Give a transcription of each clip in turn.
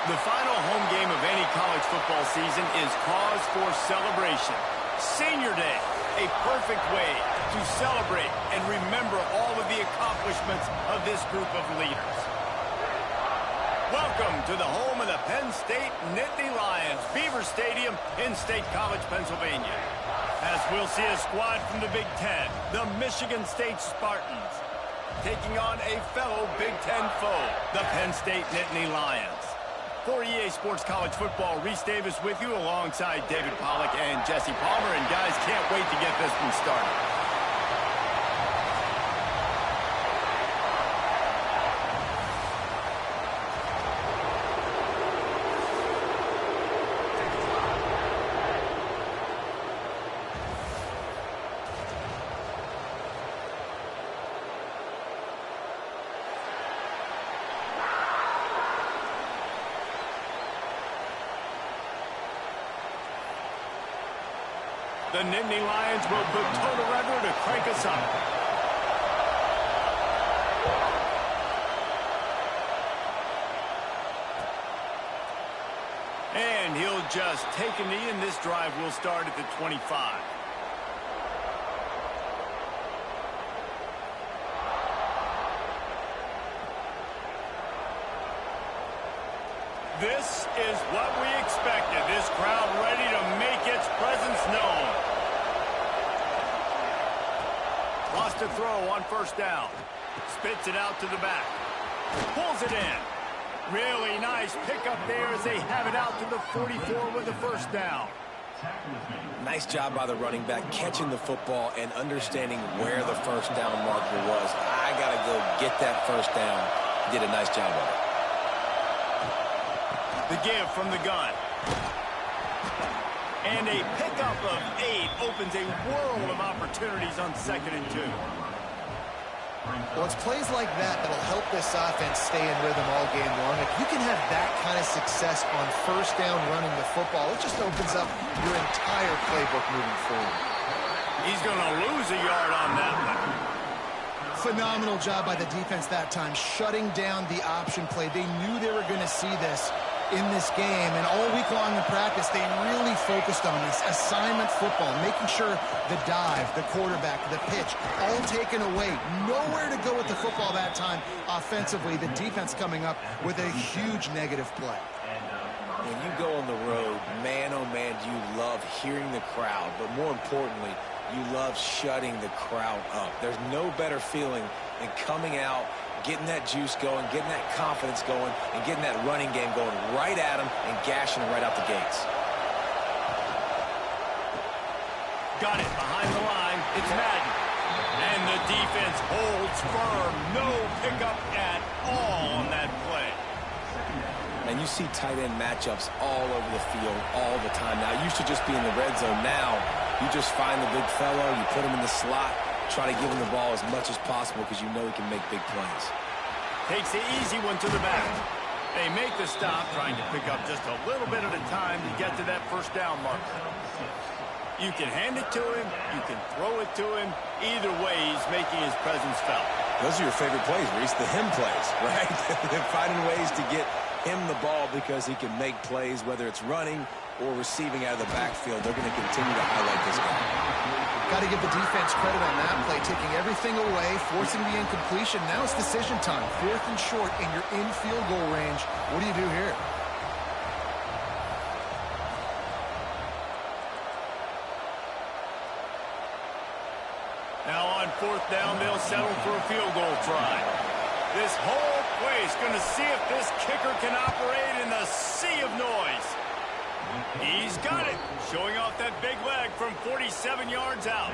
The final home game of any college football season is cause for celebration. Senior Day, a perfect way to celebrate and remember all of the accomplishments of this group of leaders. Welcome to the home of the Penn State Nittany Lions, Beaver Stadium in State College, Pennsylvania. As we'll see a squad from the Big Ten, the Michigan State Spartans, taking on a fellow Big Ten foe, the Penn State Nittany Lions. For EA Sports College Football, Reese Davis with you alongside David Pollack and Jesse Palmer. And guys, can't wait to get this one started. The Nittany Lions will put toe to rudder to crank us up. And he'll just take a knee, and this drive will start at the 25. This is what we expected. This crowd ready to make its presence known. Lost a throw on first down. Spits it out to the back. Pulls it in. Really nice pickup there as they have it out to the 44 with the first down. Nice job by the running back catching the football and understanding where the first down marker was. I got to go get that first down. He did a nice job of it. The give from the gun. And a pickup of 8 opens a world of opportunities on 2nd and 2. Well, it's plays like that that'll help this offense stay in rhythm all game long. If you can have that kind of success on first down running the football, it just opens up your entire playbook moving forward. He's going to lose a yard on that one. Phenomenal job by the defense that time, shutting down the option play. They knew they were going to see this in this game, and all week long in practice, they really focused on this assignment football, making sure the dive, the quarterback, the pitch, all taken away. Nowhere to go with the football that time offensively. The defense coming up with a huge negative play. When you go on the road, man, oh man, you love hearing the crowd, but more importantly, you love shutting the crowd up. There's no better feeling than coming out, getting that juice going, getting that confidence going, and getting that running game going right at them and gashing them right out the gates. Got it behind the line. It's Madden. And the defense holds firm. No pickup at all on that play. And you see tight end matchups all over the field all the time. Now, it used to just be in the red zone. Now, you just find the big fellow, you put him in the slot, try to give him the ball as much as possible because you know he can make big plays. Takes the easy one to the back. They make the stop, trying to pick up just a little bit at a time to get to that first down marker. You can hand it to him, you can throw it to him. Either way, he's making his presence felt. Those are your favorite plays, Reese, the him plays, right? They're finding ways to get him the ball because he can make plays, whether it's running or receiving out of the backfield. They're going to continue to highlight this guy. Got to give the defense credit on that play, taking everything away, forcing the incompletion. Now it's decision time. 4th and short, and you're in field goal range. What do you do here? Now on 4th down, they'll settle for a field goal try. This whole place going to see if this kicker can operate in the sea of noise. He's got it, showing off that big leg from 47 yards out.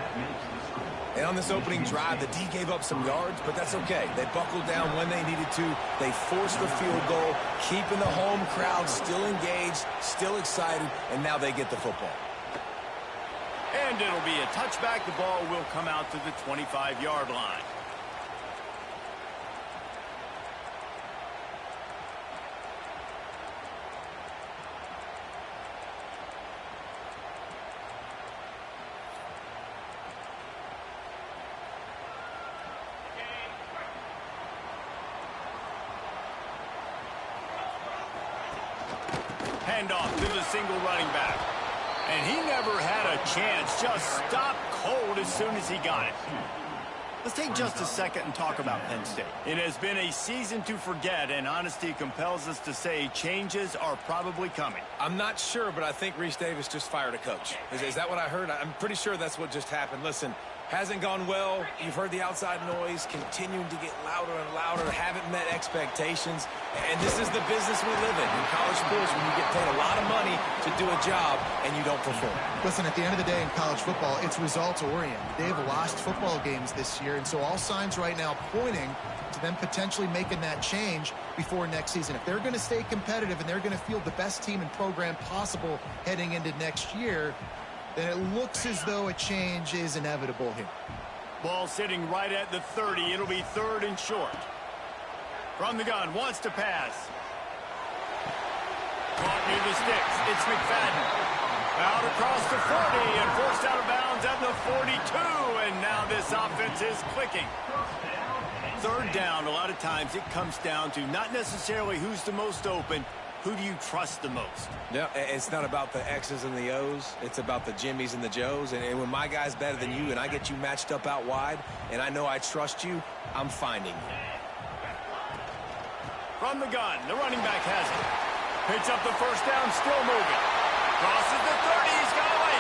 And on this opening drive, the D gave up some yards, but that's okay. They buckled down when they needed to. They forced the field goal, keeping the home crowd still engaged, still excited, and now they get the football. And it'll be a touchback. The ball will come out to the 25-yard line. Handoff to the single running back. And he never had a chance. Just stopped cold as soon as he got it. Let's take just a second and talk about Penn State. It has been a season to forget, and honesty compels us to say changes are probably coming. I'm not sure, but I think Reese Davis just fired a coach. Is that what I heard? I'm pretty sure that's what just happened. Listen, hasn't gone well. You've heard the outside noise, continuing to get louder and louder, haven't met expectations. And this is the business we live in college sports, when you get paid a lot of money to do a job and you don't perform. Listen, at the end of the day in college football, it's results-oriented. They have lost football games this year, and so all signs right now pointing to them potentially making that change before next season. If they're going to stay competitive and they're going to field the best team and program possible heading into next year, then it looks as though a change is inevitable here. Ball sitting right at the 30. It'll be 3rd and short. From the gun, wants to pass. Caught near the sticks. It's McFadden. Out across the 40 and forced out of bounds at the 42. And now this offense is clicking. 3rd down, a lot of times it comes down to not necessarily who's the most open. Who do you trust the most? Yeah, it's not about the X's and the O's. It's about the Jimmys and the Joes. And when my guy's better than you and I get you matched up out wide and I know I trust you, I'm finding you. From the gun, the running back has it. Picks up the 1st down, still moving. Crosses the 30, he's got away.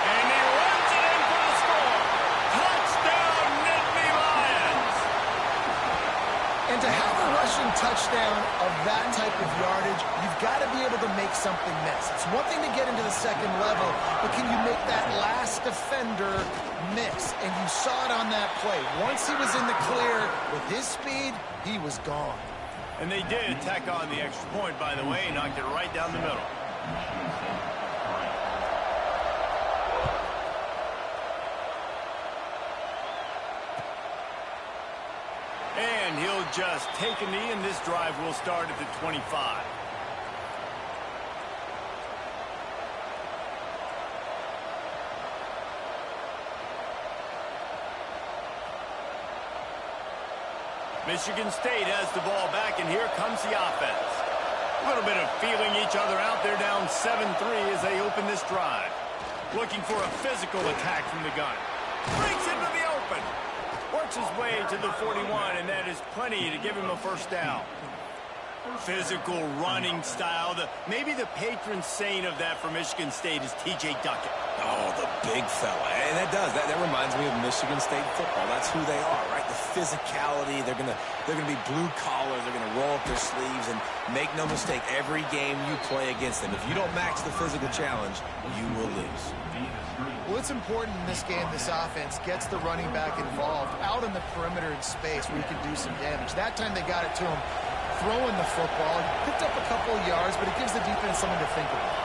And he runs it in for the score. Touchdown, Nittany Lions. And to have a rushing touchdown of that type of yardage, you've got to be able to make something miss. It's one thing to get into the 2nd level, but can you make that last defender miss? And you saw it on that play. Once he was in the clear with his speed, he was gone. And they did tack on the extra point, by the way, knocked it right down the middle. And he'll just take a knee, and this drive will start at the 25. Michigan State has the ball back, and here comes the offense. A little bit of feeling each other out there, down 7-3 as they open this drive. Looking for a physical attack from the gun. Breaks into the open. Works his way to the 41, and that is plenty to give him a 1st down. Physical running style. Maybe the patron saint of that for Michigan State is T.J. Duckett. Oh, the big fella. And that reminds me of Michigan State football. That's who they are, right? The physicality. They're gonna be blue collar. They're gonna roll up their sleeves, and make no mistake, every game you play against them, if you don't match the physical challenge, you will lose. Well, it's important in this game, this offense gets the running back involved out in the perimeter in space where he can do some damage. That time they got it to him throwing the football. He picked up a couple of yards, but it gives the defense something to think about.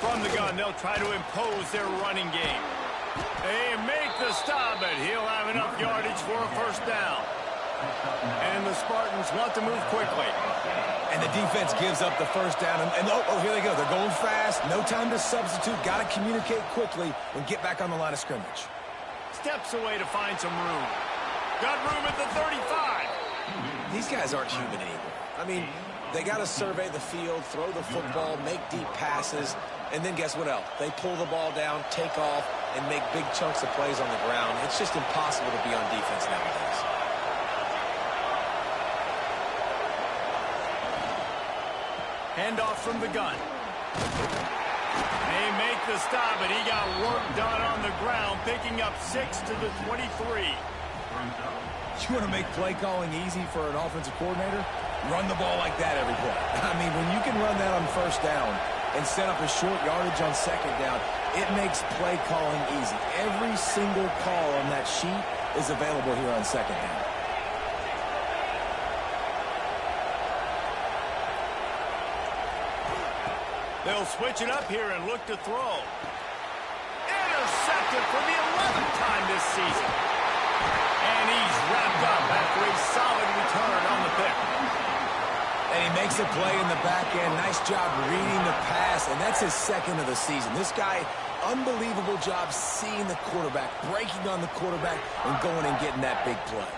From the gun, they'll try to impose their running game. They make the stop, but he'll have enough yardage for a 1st down. And the Spartans want to move quickly. And the defense gives up the 1st down. And oh, here they go. They're going fast. No time to substitute. Got to communicate quickly and get back on the line of scrimmage. Steps away to find some room. Got room at the 35. These guys aren't human anymore. I mean, they got to survey the field, throw the football, make deep passes, and then guess what else? They pull the ball down, take off, and make big chunks of plays on the ground. It's just impossible to be on defense nowadays. Handoff from the gun. They make the stop, but he got work done on the ground, picking up 6 to the 23. You want to make play calling easy for an offensive coordinator? Run the ball like that every play. I mean, when you can run that on 1st down and set up a short yardage on 2nd down, it makes play calling easy. Every single call on that sheet is available here on 2nd down. They'll switch it up here and look to throw. Intercepted for the 11th time this season. And he's wrapped up after a solid return on the pick. And he makes a play in the back end. Nice job reading the pass, and that's his 2nd of the season. This guy, unbelievable job seeing the quarterback, breaking on the quarterback, and going and getting that big play.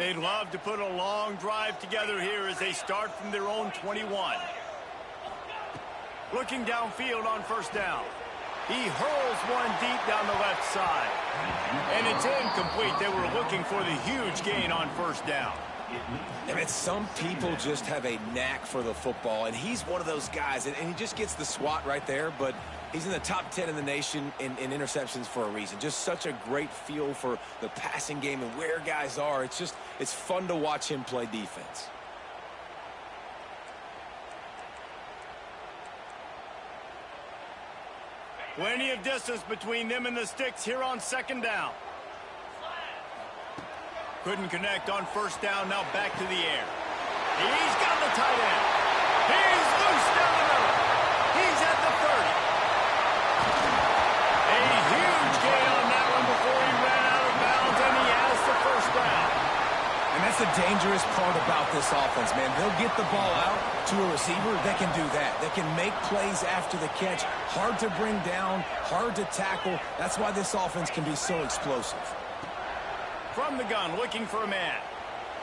They'd love to put a long drive together here as they start from their own 21. Looking downfield on first down. He hurls one deep down the left side. And it's incomplete. They were looking for the huge gain on first down. And some people just have a knack for the football, and he's one of those guys, and he just gets the swat right there, but he's in the top 10 in the nation in interceptions for a reason. Just such a great feel for the passing game and where guys are. It's fun to watch him play defense. Plenty of distance between them and the sticks here on second down. Couldn't connect on first down, now back to the air. He's got the tight end. He's loose down the middle. He's at the 30. A huge gain on that one before he ran out of bounds, and he has the first down. And that's the dangerous part about this offense, man. They'll get the ball out to a receiver. They can do that. They can make plays after the catch. Hard to bring down, hard to tackle. That's why this offense can be so explosive. From the gun, looking for a man.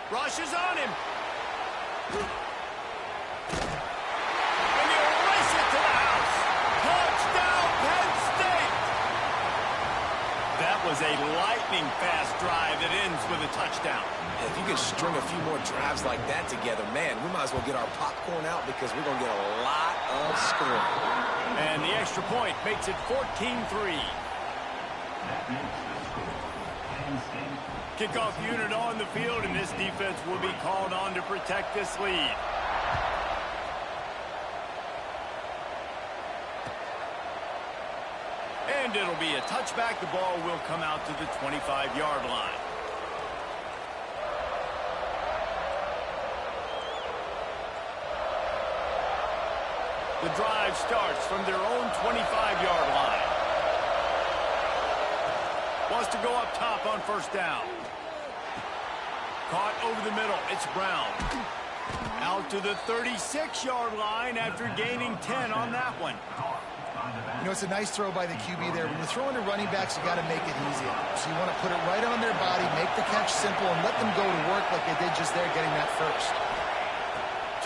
Rushes on him. And he'll race it to the house. Touchdown, Penn State! That was a lightning-fast drive that ends with a touchdown. If you could string a few more drives like that together, man, we might as well get our popcorn out because we're going to get a lot of scoring. And the extra point makes it 14-3. Kickoff unit on the field, and this defense will be called on to protect this lead. And it'll be a touchback. The ball will come out to the 25-yard line. The drive starts from their own 25-yard line. Wants to go up top on first down. Caught over the middle. It's Brown. Out to the 36-yard line after gaining 10 on that one. You know, it's a nice throw by the QB there. When you're throwing to running backs, you got to make it easy. So you want to put it right on their body, make the catch simple, and let them go to work like they did just there, getting that first.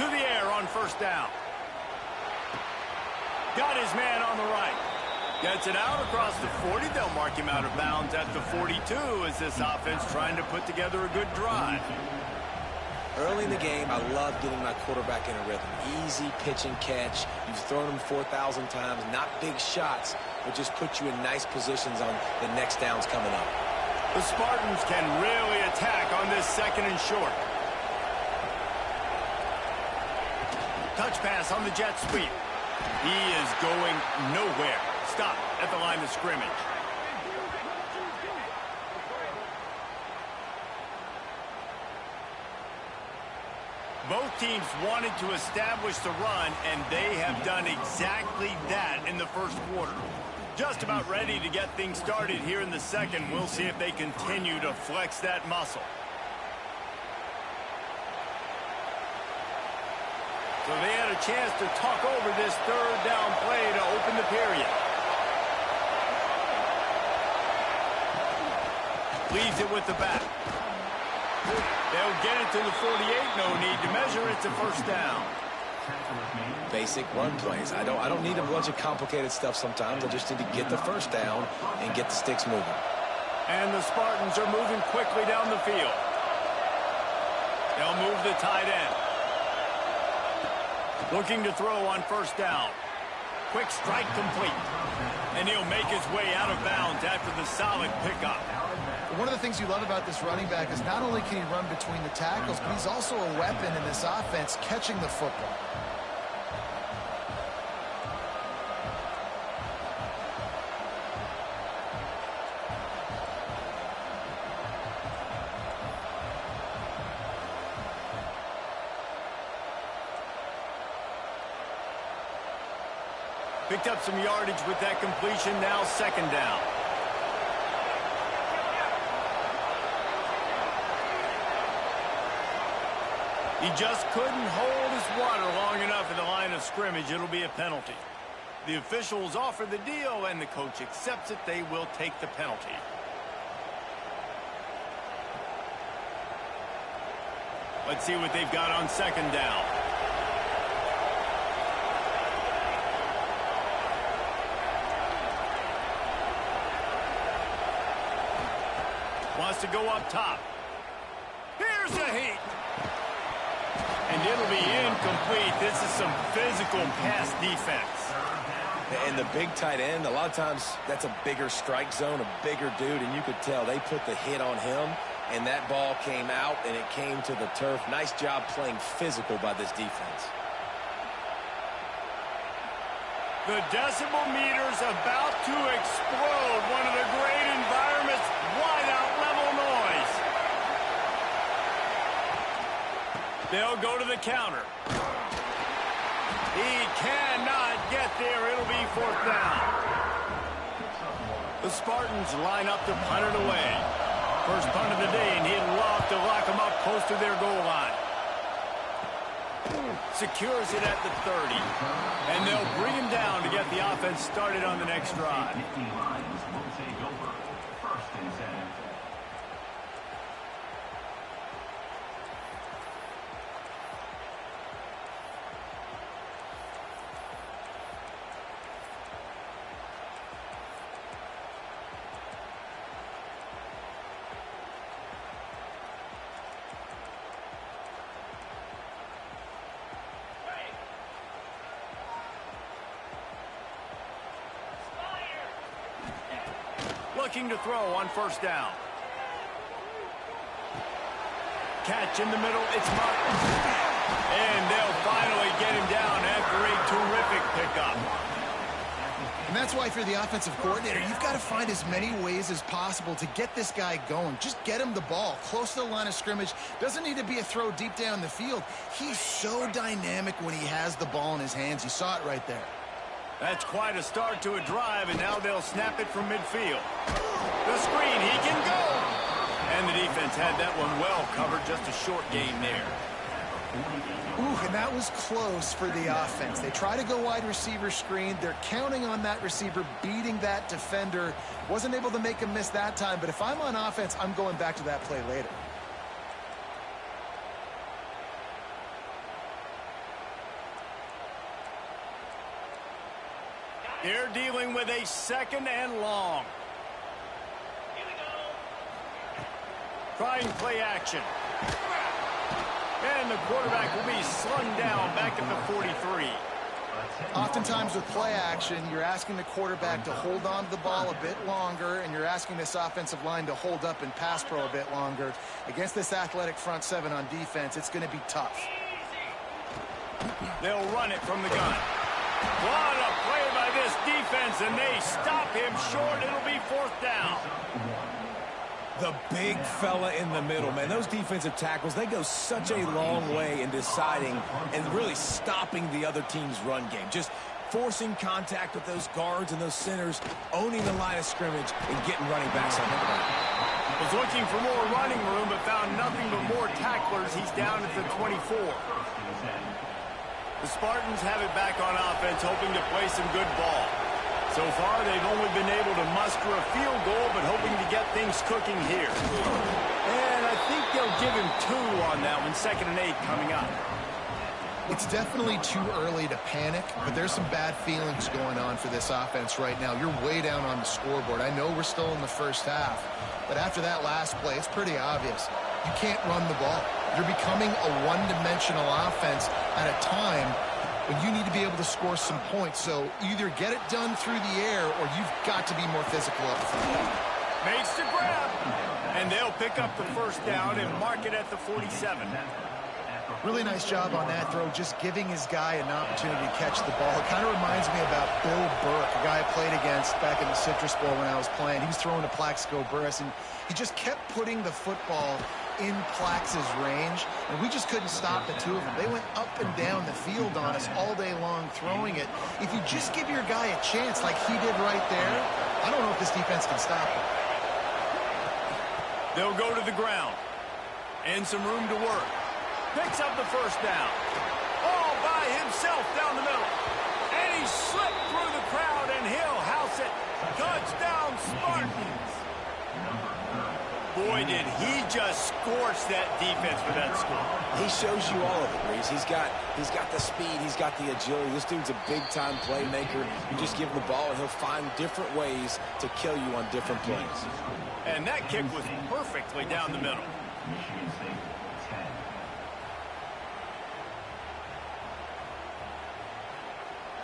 To the air on first down. Got his man on the right. Gets it out across the 40. They'll mark him out of bounds at the 42 as this offense trying to put together a good drive. Early in the game, I love getting my quarterback in a rhythm. Easy pitch and catch. You've thrown him 4,000 times. Not big shots, but just put you in nice positions on the next downs coming up. The Spartans can really attack on this second and short. Touch pass on the jet sweep. He is going nowhere. Stop at the line of scrimmage. Both teams wanted to establish the run, and they have done exactly that in the first quarter. Just about ready to get things started here in the second. We'll see if they continue to flex that muscle. So they had a chance to talk over this third down play to open the period. Leaves it with the back. They'll get it to the 48. No need to measure. It's a first down. Basic run plays. I don't need a bunch of complicated stuff sometimes. I just need to get the first down and get the sticks moving. And the Spartans are moving quickly down the field. They'll move the tight end. Looking to throw on first down. Quick strike complete. And he'll make his way out of bounds after the solid pickup. One of the things you love about this running back is not only can he run between the tackles, but he's also a weapon in this offense catching the football. Picked up some yardage with that completion. Now second down. He just couldn't hold his water long enough in the line of scrimmage. It'll be a penalty. The officials offer the deal, and the coach accepts it. They will take the penalty. Let's see what they've got on second down. Wants to go up top. Here's a heat. And it'll be incomplete. This is some physical pass defense. And the big tight end, a lot of times that's a bigger strike zone, a bigger dude, and you could tell they put the hit on him, and that ball came out, and it came to the turf. Nice job playing physical by this defense. The decibel meter's about to explode. One of the great environments, wide-out level noise. They'll go to the counter. He cannot get there. It'll be fourth down. The Spartans line up to punt it away. First punt of the day, and he'd love to lock them up close to their goal line. Secures it at the 30. And they'll bring him down to get the offense started on the next drive. Looking to throw on first down. Catch in the middle, it's Martin. And they'll finally get him down after a terrific pickup. And that's why if you're the offensive coordinator, you've got to find as many ways as possible to get this guy going. Just get him the ball close to the line of scrimmage. Doesn't need to be a throw deep down the field. He's so dynamic when he has the ball in his hands. You saw it right there. That's quite a start to a drive, and now they'll snap it from midfield. The screen, he can go! And the defense had that one well covered, just a short gain there. Ooh, and that was close for the offense. They try to go wide receiver screen. They're counting on that receiver beating that defender. Wasn't able to make him miss that time, but if I'm on offense, I'm going back to that play later. They're dealing with a second and long. Trying play action. And the quarterback will be slung down back at the 43. Oftentimes with play action, you're asking the quarterback to hold on to the ball a bit longer, and you're asking this offensive line to hold up and pass pro a bit longer. Against this athletic front seven on defense, it's going to be tough. They'll run it from the gun. What a play by this defense, and they stop him short. It'll be fourth down. The big fella in the middle, man. Those defensive tackles, they go such a long way in deciding and really stopping the other team's run game. Just forcing contact with those guards and those centers, owning the line of scrimmage, and getting running backs on the ground. Was looking for more running room, but found nothing but more tacklers. He's down at the 24. The Spartans have it back on offense, hoping to play some good ball. So far, they've only been able to muster a field goal, but hoping to get things cooking here. And I think they'll give him 2 on that one, 2nd and 8 coming up. It's definitely too early to panic, but there's some bad feelings going on for this offense right now. You're way down on the scoreboard. I know we're still in the first half, but after that last play, it's pretty obvious. You can't run the ball. You're becoming a one-dimensional offense at a time when you need to be able to score some points. So either get it done through the air or you've got to be more physical up front. Makes the grab. And they'll pick up the first down and mark it at the 47. Really nice job on that throw, just giving his guy an opportunity to catch the ball. It kind of reminds me about Bill Burke, a guy I played against back in the Citrus Bowl when I was playing. He was throwing to Plaxico Burress, and he just kept putting the football in Plax's range, and we just couldn't stop the two of them. They went up and down the field on us all day long throwing it. If you just give your guy a chance like he did right there, I don't know if this defense can stop him. They'll go to the ground. And some room to work. Picks up the first down. All by himself down the middle. And he slipped through the crowd, and he'll house it. Touchdown, Spartans. Boy, did he just scorch that defense for that score. He shows you all of it, Reese. He's got the speed. He's got the agility. This dude's a big-time playmaker. You just give him the ball, and he'll find different ways to kill you on different plays. And that kick was perfectly down the middle.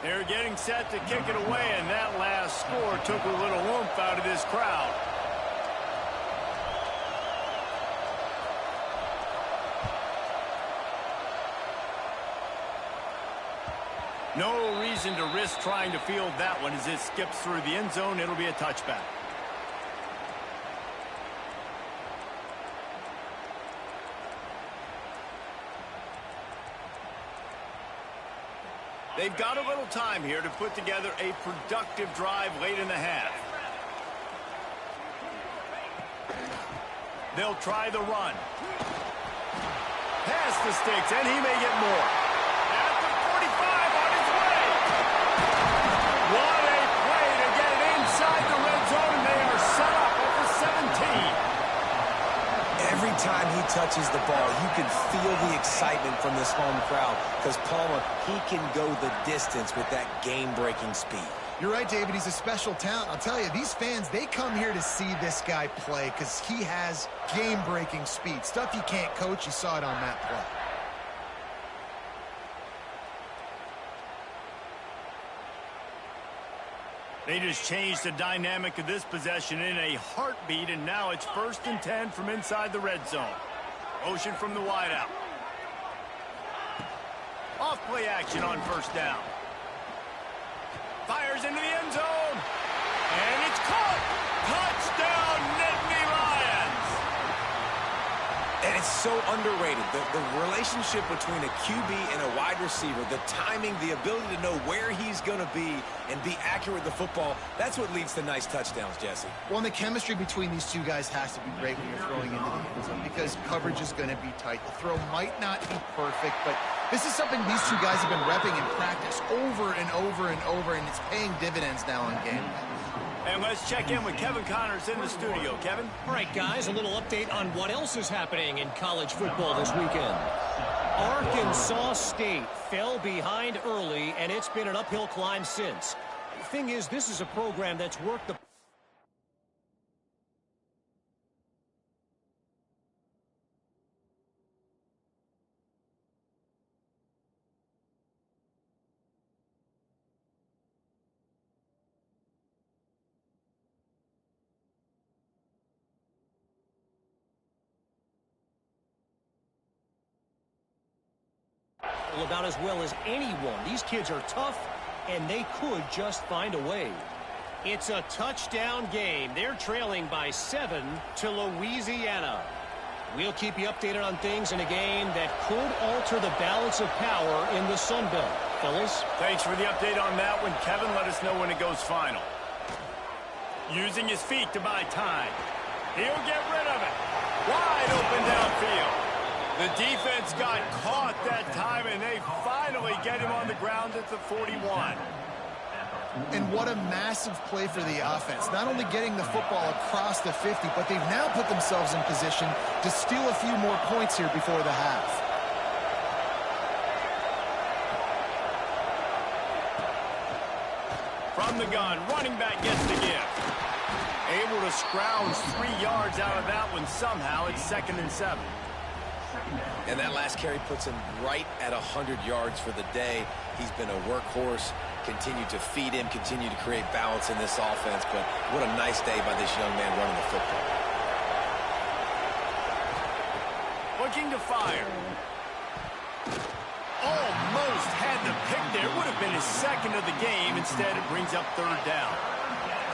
They're getting set to kick it away, and that last score took a little oomph out of this crowd. No reason to risk trying to field that one as it skips through the end zone. It'll be a touchback. They've got a little time here to put together a productive drive late in the half. They'll try the run. Pass the sticks, and he may get more. At the 45 on his way. What a play to get it inside the red zone, and they are set up at the 17. Every time he touches the ball, you can feel the excitement from this home crowd because Palmer, he can go the distance with that game-breaking speed. You're right, David. He's a special talent. I'll tell you, these fans, they come here to see this guy play because he has game-breaking speed. Stuff you can't coach. You saw it on that play. They just changed the dynamic of this possession in a heartbeat, and now it's 1st and 10 from inside the red zone. Motion from the wideout. Off play action on 1st down. Fires into the end zone. And it's caught. Touchdown, Nittany Lions. And it's so underrated. The relationship between a QB and a wide receiver, the timing, the ability to know where he's going to be and be accurate with the football, that's what leads to nice touchdowns, Jesse. Well, and the chemistry between these two guys has to be great when you're throwing into the end zone because coverage is going to be tight. The throw might not be perfect, but this is something these two guys have been repping in practice over and over and over, and it's paying dividends now on game day. And let's check in with Kevin Connors in the studio. Kevin? All right, guys, a little update on what else is happening in college football this weekend. Arkansas State fell behind early, and it's been an uphill climb since. The thing is, this is a program that's worked the... about as well as anyone. These kids are tough, and they could just find a way. It's a touchdown game. They're trailing by 7 to Louisiana. We'll keep you updated on things in a game that could alter the balance of power in the Sun Belt. Fellas? Thanks for the update on that one, Kevin. Let us know when it goes final. Using his feet to buy time. He'll get rid of it. Wide open downfield. The defense got caught that time, and they finally get him on the ground at the 41. And what a massive play for the offense. Not only getting the football across the 50, but they've now put themselves in position to steal a few more points here before the half. From the gun, running back gets the gift. Able to scrounge 3 yards out of that one somehow. It's 2nd and 7. And that last carry puts him right at 100 yards for the day. He's been a workhorse, continue to feed him, continue to create balance in this offense. But what a nice day by this young man running the football. Looking to fire. Almost had the pick there. Would have been his 2nd of the game. Instead, it brings up 3rd down.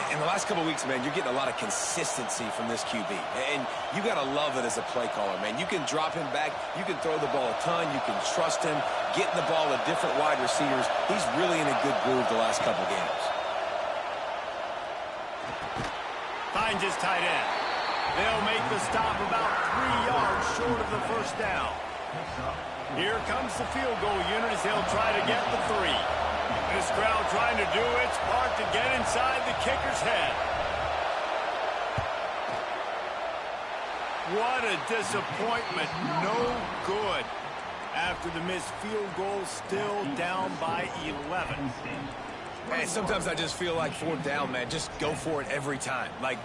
In the last couple of weeks, man, you're getting a lot of consistency from this QB. And you got to love it as a play caller, man. You can drop him back. You can throw the ball a ton. You can trust him, getting the ball to different wide receivers. He's really in a good groove the last couple games. Finds his tight end. They'll make the stop about 3 yards short of the 1st down. Here comes the field goal unit as they'll try to get the 3. This crowd trying to do its part to get inside the kicker's head. What a disappointment. No good. After the missed field goal, still down by 11. Hey, sometimes I just feel like fourth down, man. Just go for it every time. Like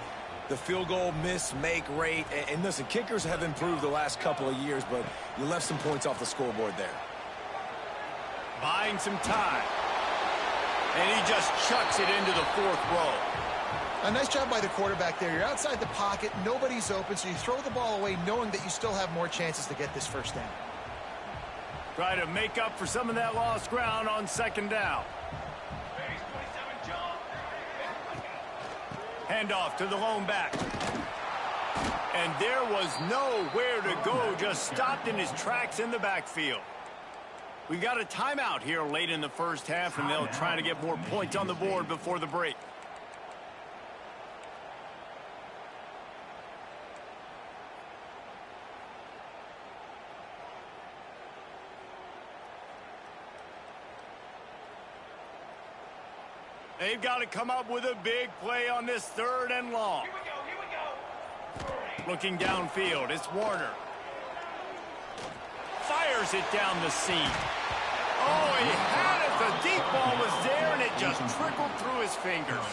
the field goal miss, make rate. And listen, kickers have improved the last couple of years, but you left some points off the scoreboard there. Buying some time. And he just chucks it into the fourth row. A nice job by the quarterback there. You're outside the pocket, nobody's open, so you throw the ball away knowing that you still have more chances to get this first down. Try to make up for some of that lost ground on second down. Handoff to the lone back. And there was nowhere to go, just stopped in his tracks in the backfield. We got a timeout here late in the first half, and they'll try to get more points on the board before the break. They've got to come up with a big play on this third and long. Here we go. Looking downfield, it's Warner. Fires it down the seam. Oh, he had it. The deep ball was there, and it just trickled through his fingers.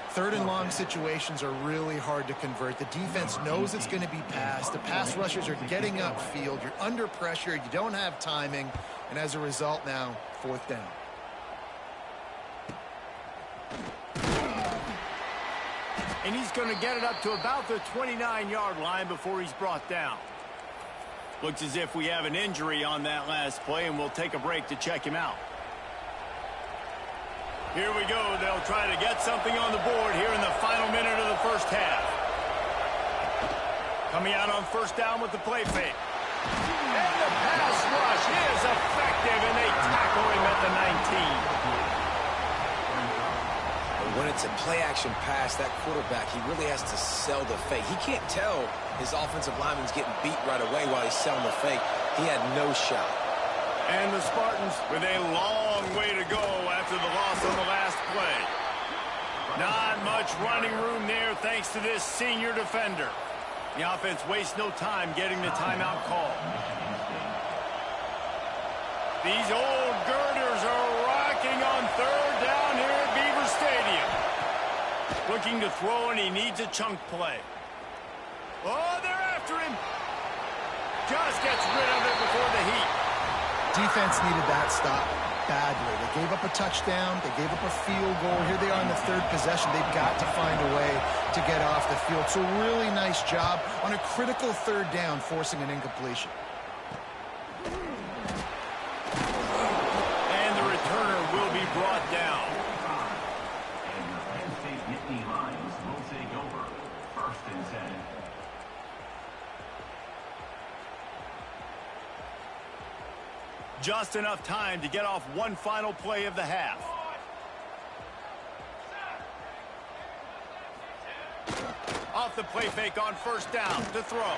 Third and long situations are really hard to convert. The defense knows it's going to be passed. The pass rushers are getting upfield. You're under pressure. You don't have timing. And as a result now, fourth down. And he's going to get it up to about the 29-yard line before he's brought down. Looks as if we have an injury on that last play, and we'll take a break to check him out. Here we go. They'll try to get something on the board here in the final minute of the first half. Coming out on first down with the play fake. And the pass rush is effective, and they tackle him at the 19. When it's a play-action pass, that quarterback, he really has to sell the fake. He can't tell his offensive lineman's getting beat right away while he's selling the fake. He had no shot. And the Spartans with a long way to go after the loss on the last play. Not much running room there thanks to this senior defender. The offense wastes no time getting the timeout call. These old girders are rocking on third down here at Beaver Stadium. Looking to throw, and he needs a chunk play. Oh, they're after him. Just gets rid of it before the heat. Defense needed that stop badly. They gave up a touchdown. They gave up a field goal. Here they are in the third possession. They've got to find a way to get off the field. So really nice job on a critical third down, forcing an incompletion. And the returner will be brought down. And the Penn State Nittany Lions will take over. 1st and 10. Just enough time to get off one final play of the half. Off the play fake on first down to throw.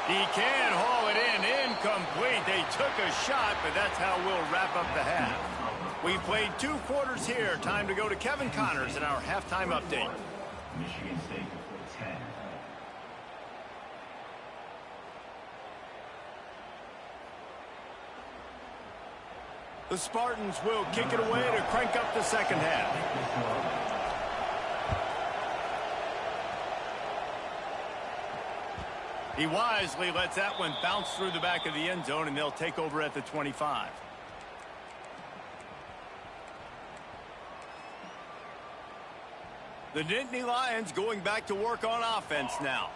He can haul it in, incomplete. They took a shot, but that's how we'll wrap up the half. We've played 2 quarters here. Time to go to Kevin Connors in our halftime update. Michigan State with 10. The Spartans will kick it away to crank up the second half. He wisely lets that one bounce through the back of the end zone, and they'll take over at the 25. The Nittany Lions going back to work on offense now.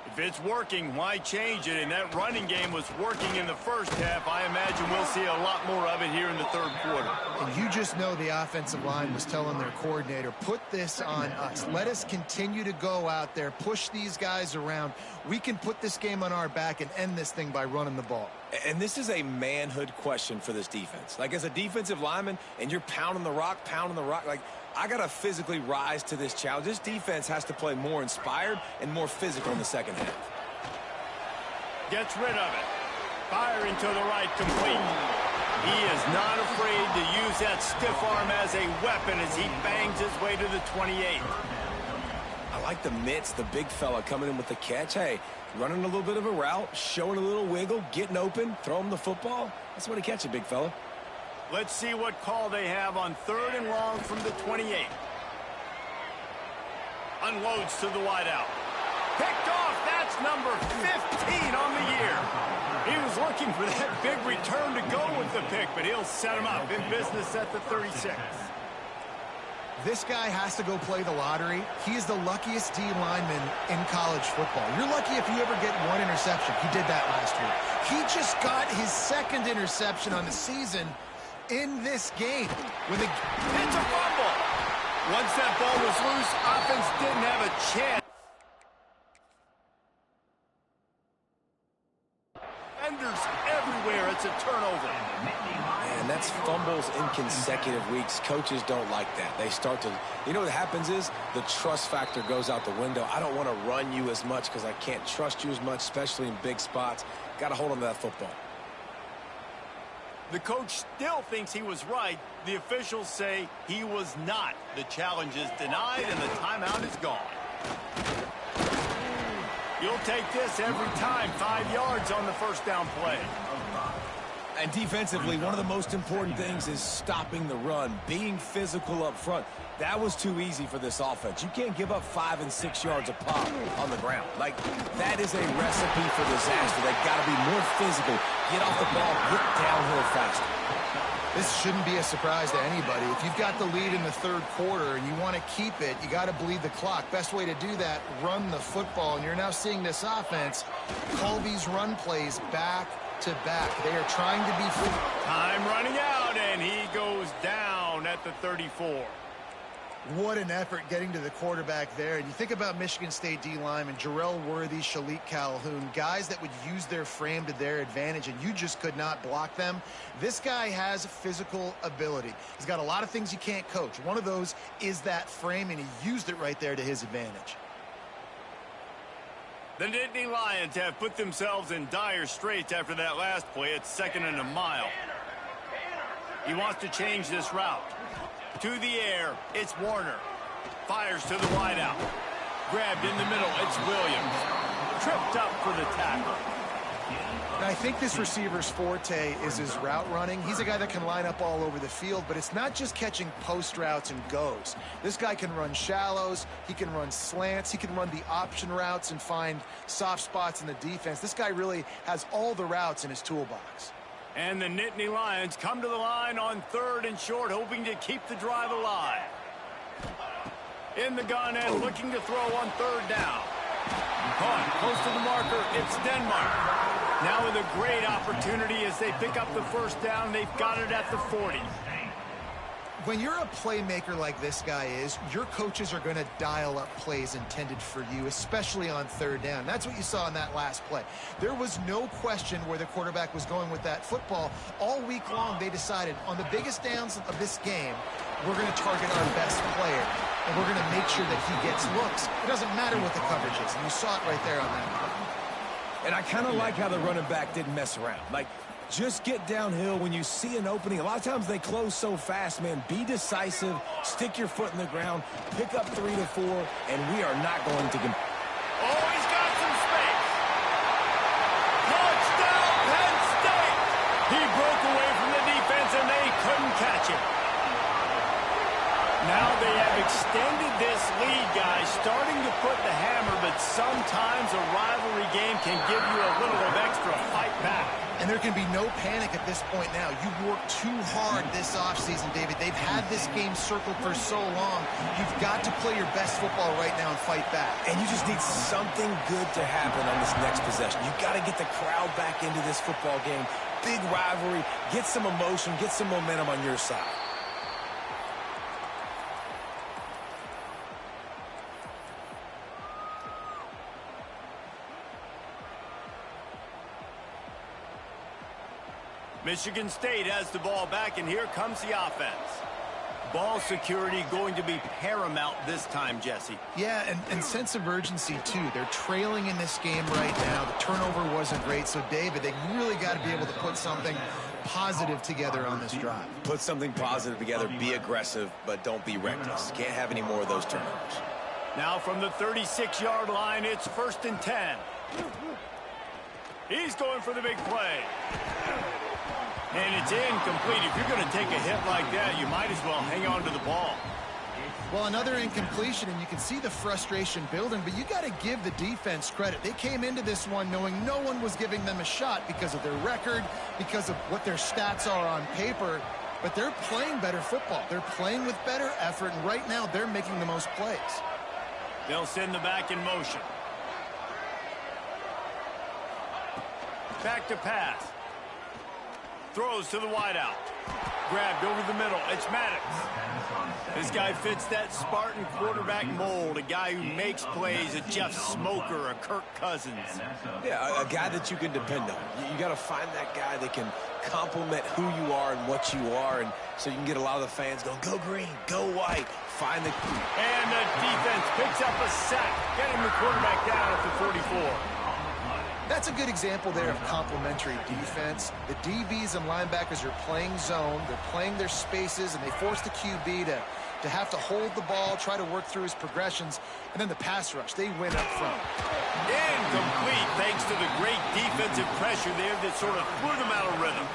If it's working, why change it? And that running game was working in the first half. I imagine we'll see a lot more of it here in the third quarter. And you just know the offensive line was telling their coordinator, put this on us. Let us continue to go out there, push these guys around. We can put this game on our back and end this thing by running the ball. And this is a manhood question for this defense. Like, as a defensive lineman, and you're pounding the rock, like, I got to physically rise to this challenge. This defense has to play more inspired and more physical in the second half. Gets rid of it. Firing to the right, complete. He is not afraid to use that stiff arm as a weapon as he bangs his way to the 28. I like the mitts, the big fella coming in with the catch. Hey, running a little bit of a route, showing a little wiggle, getting open, throw him the football. That's what he catches, big fella. Let's see what call they have on 3rd and long from the 28. Unloads to the wideout. Picked off. That's number 15 on the year. He was looking for that big return to go with the pick, but he'll set him up in business at the 36. This guy has to go play the lottery. He is the luckiest D lineman in college football. You're lucky if you ever get one interception. He did that last week. He just got his 2nd interception on the season in this game. It's a fumble. Once that ball was loose, offense didn't have a chance. Defenders everywhere. It's a turnover. Man, that's fumbles in consecutive weeks. Coaches don't like that. They start to, you know what happens is the trust factor goes out the window. I don't want to run you as much because I can't trust you as much, especially in big spots. Got to hold on to that football. The coach still thinks he was right. The officials say he was not. The challenge is denied and the timeout is gone. You'll take this every time. 5 yards on the 1st down play. And defensively, one of the most important things is stopping the run, being physical up front. That was too easy for this offense. You can't give up 5 and 6 yards a pop on the ground. Like, that is a recipe for disaster. They've got to be more physical, get off the ball, get downhill faster. This shouldn't be a surprise to anybody. If you've got the lead in the 3rd quarter and you want to keep it, you got to bleed the clock. Best way to do that, run the football. And you're now seeing this offense call these run plays back to back. They are trying to be free. Time running out, and he goes down at the 34. What an effort getting to the quarterback there. And you think about Michigan State D linemen, Jarrell Worthy, Shalik Calhoun, guys that would use their frame to their advantage, and you just could not block them. This guy has physical ability. He's got a lot of things you can't coach. One of those is that frame, and he used it right there to his advantage. The Nittany Lions have put themselves in dire straits after that last play. It's 2nd and a mile. He wants to change this route. To the air, it's Warner. Fires to the wideout. Grabbed in the middle, it's Williams. Tripped up for the tackle. And I think this receiver's forte is his route running. He's a guy that can line up all over the field, but it's not just catching post routes and goes. This guy can run shallows, he can run slants, he can run the option routes and find soft spots in the defense. This guy really has all the routes in his toolbox. And the Nittany Lions come to the line on 3rd and short, hoping to keep the drive alive. In the gun and looking to throw on 3rd down. Caught close to the marker, it's Denmark. Now with a great opportunity as they pick up the 1st down, they've got it at the 40. When you're a playmaker like this guy is, your coaches are going to dial up plays intended for you, especially on 3rd down. That's what you saw in that last play. There was no question where the quarterback was going with that football. All week long, they decided on the biggest downs of this game, we're going to target our best player, and we're going to make sure that he gets looks. It doesn't matter what the coverage is, and you saw it right there on that play. And I kind of like how the running back didn't mess around. Like, just get downhill when you see an opening. A lot of times they close so fast, man. Be decisive, stick your foot in the ground, pick up 3 to 4, and we are not going to... Oh, he's got some space. Touchdown, Penn State. He broke away from the defense, and they couldn't catch him. Now they have extended this lead, guys, starting to put the hammer, but sometimes a rivalry game can give you a little of extra fight back. And there can be no panic at this point now. You've worked too hard this offseason, David. They've had this game circled for so long. You've got to play your best football right now and fight back. And you just need something good to happen on this next possession. You've got to get the crowd back into this football game. Big rivalry. Get some emotion. Get some momentum on your side. Michigan State has the ball back, and here comes the offense. Ball security going to be paramount this time, Jesse. Yeah, and sense of urgency, too. They're trailing in this game right now. The turnover wasn't great, so, David, they really got to be able to put something positive together on this drive. Put something positive together, be aggressive, but don't be reckless. Can't have any more of those turnovers. Now from the 36-yard line, it's 1st and 10. He's going for the big play. And it's incomplete. If you're going to take a hit like that, you might as well hang on to the ball. Well, another incompletion, and you can see the frustration building, but you got to give the defense credit. They came into this one knowing no one was giving them a shot because of their record, because of what their stats are on paper, but they're playing better football. They're playing with better effort, and right now they're making the most plays. They'll send the back in motion. Back to pass. Throws to the wideout. Grabbed over the middle. It's Maddox. This guy fits that Spartan quarterback mold. A guy who makes plays, a Jeff Smoker, a Kirk Cousins. Yeah, a guy that you can depend on. You got to find that guy that can complement who you are and what you are, and so you can get a lot of the fans going, go green, go white, find the... And the defense picks up a sack, getting the quarterback down at the 44. That's a good example there of complementary defense. The DBs and linebackers are playing zone, they're playing their spaces, and they force the QB to have to hold the ball, try to work through his progressions, and then the pass rush, they win up front. Incomplete, thanks to the great defensive pressure there that sort of threw them out of rhythm.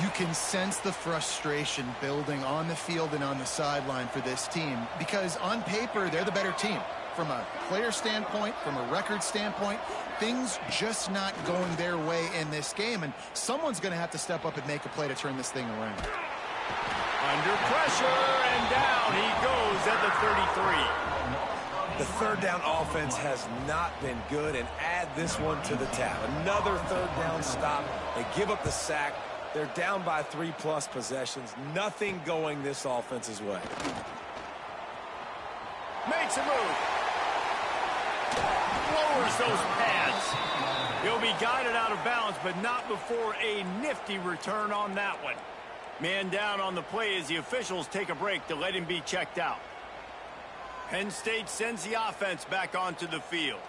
You can sense the frustration building on the field and on the sideline for this team, because on paper, they're the better team. From a player standpoint, from a record standpoint, things just not going their way in this game, and someone's going to have to step up and make a play to turn this thing around. Under pressure, and down he goes at the 33. The third down offense has not been good, and add this one to the tab. Another third down stop. They give up the sack. They're down by 3+ possessions. Nothing going this offense's way. Makes a move. Lowers those pads. He'll be guided out of bounds, but not before a nifty return on that one. Man down on the play as the officials take a break to let him be checked out. Penn State sends the offense back onto the field.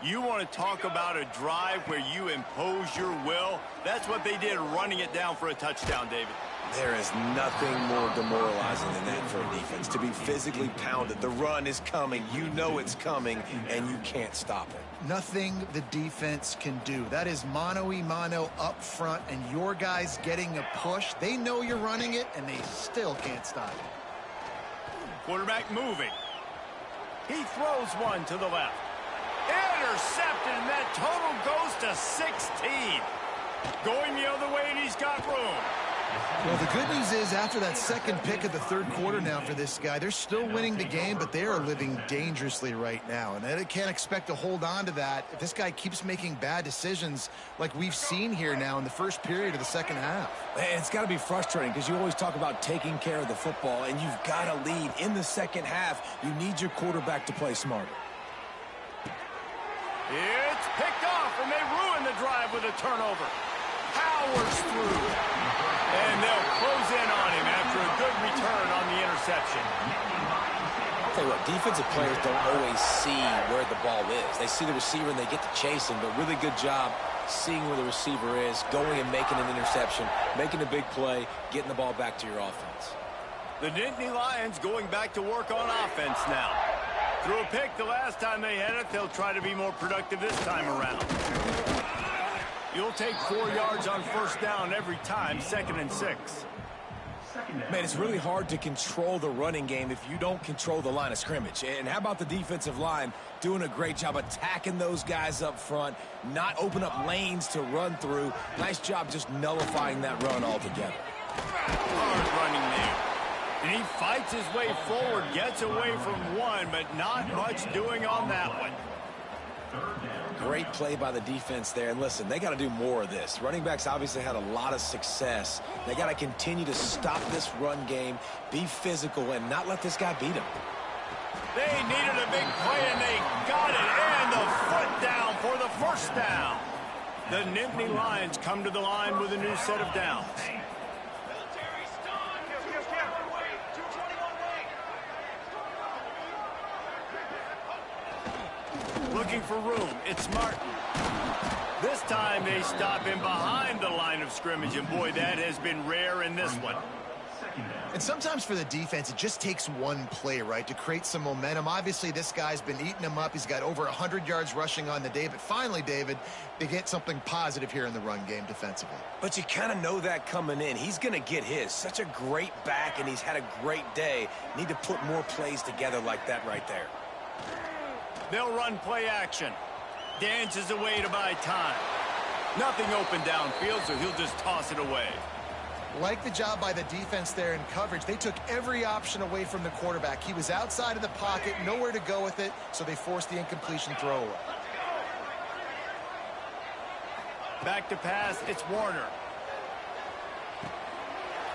You want to talk about a drive where you impose your will? That's what they did, running it down for a touchdown, David. There is nothing more demoralizing than that for a defense, to be physically pounded. The run is coming, you know it's coming, and you can't stop it. Nothing the defense can do. That is mano-a-mano up front, and your guys getting a push. They know you're running it, and they still can't stop it. Quarterback moving. He throws one to the left. Intercepted, and that total goes to 16. Going the other way, and he's got room. Well, the good news is after that second pick of the third quarter now for this guy, they're still winning the game, but they are living dangerously right now. And they can't expect to hold on to that if this guy keeps making bad decisions like we've seen here now in the first period of the second half. And it's got to be frustrating because you always talk about taking care of the football, and you've got to lead in the second half. You need your quarterback to play smarter. It's picked off, and they ruin the drive with a turnover. Powers through. And they'll close in on him after a good return on the interception. I'll tell you what, defensive players don't always see where the ball is. They see the receiver and they get to chase him, but really good job seeing where the receiver is, going and making an interception, making a big play, getting the ball back to your offense. The Nittany Lions going back to work on offense now. Threw a pick the last time they had it. They'll try to be more productive this time around. You'll take 4 yards on first down every time, 2nd and 6. Man, it's really hard to control the running game if you don't control the line of scrimmage. And how about the defensive line doing a great job attacking those guys up front, not open up lanes to run through. Nice job just nullifying that run altogether. Hard running there. And he fights his way forward, gets away from one, but not much doing on that one. Great play by the defense there. And listen, they got to do more of this. Running backs obviously had a lot of success. They got to continue to stop this run game, be physical, and not let this guy beat them. They needed a big play, and they got it. And the foot down for the first down. The Nittany Lions come to the line with a new set of downs. Looking for room. It's Martin. This time they stop him behind the line of scrimmage, and boy, that has been rare in this one. And sometimes for the defense, it just takes one play, right, to create some momentum. Obviously, this guy's been eating them up. He's got over 100 yards rushing on the day. But finally, David, they get something positive here in the run game defensively. But you kind of know that coming in. He's going to get his. Such a great back, and he's had a great day. Need to put more plays together like that right there. They'll run play action. Dances away to buy time. Nothing open downfield, so he'll just toss it away. Like the job by the defense there in coverage. They took every option away from the quarterback. He was outside of the pocket, nowhere to go with it, so they forced the incompletion throw away. Back to pass, it's Warner.